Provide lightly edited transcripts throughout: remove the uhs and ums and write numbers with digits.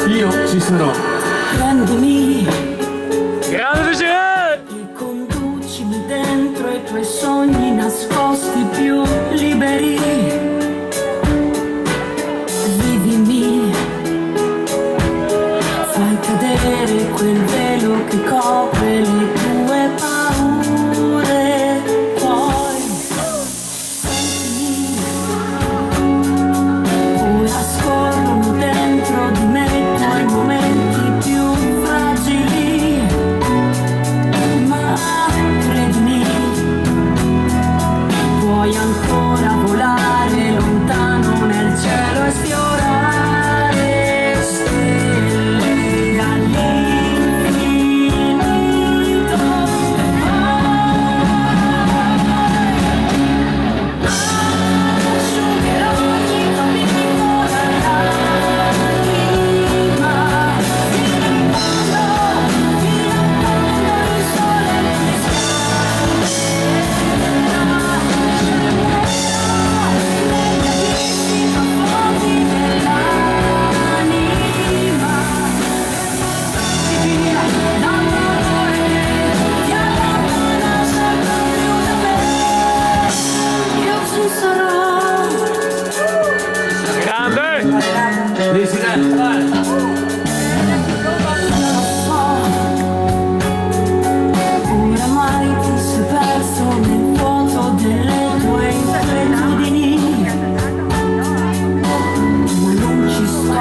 Io ci sarò. Prendimi Grande Desiree! e conducimi dentro i tuoi sogni nascosti più liberi. Vivimi, fai cadere quel velo che copre le tue paure. Poi sentimi, ora scorrono dentro di me i tuoi momenti più fragili. Ma credimi, puoi ancora volare lontano nel cielo e sfiorare stelle all'infinito. Asciugherò ogni cammino dall'anima fino in fondo il sole Grande! Desiree, vai. Oramai ti sei perso nel vuoto delle tue inquietudini, ma non ci sto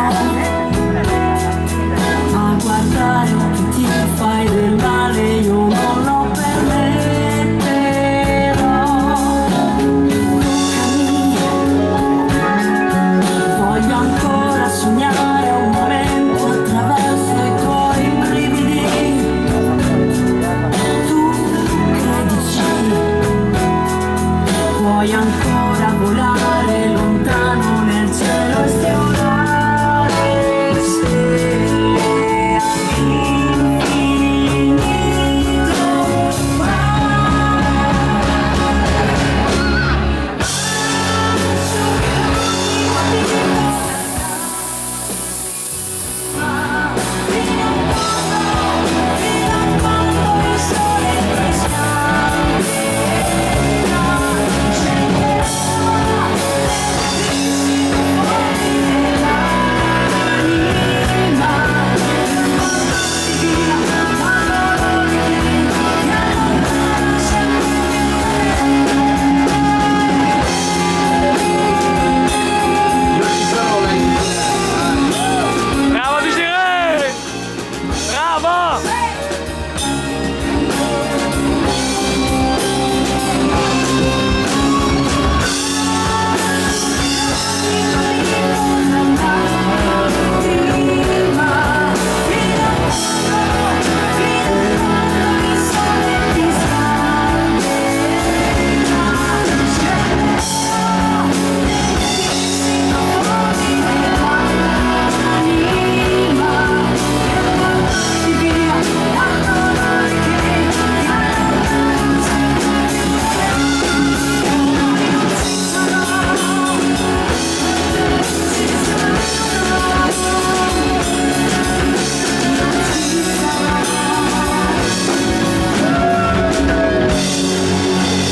a guardare che ti fai del male, io non lo permetterò. Toccami, voglio ancora sognare un momento attraverso i tuoi brividi. Tu credici, puoi ancora volare lontano nel cielo e sfiorare stelle all'infinito. Fino a quando il sole Io ci sarò, lei. Bravo Desiree! Bravo!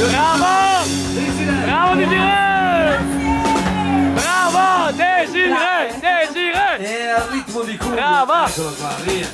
Bravo! Bravo Desiree! Bravo Desiree! Desiree! È al ritmo di culo. Brava! Eccolo qua, via.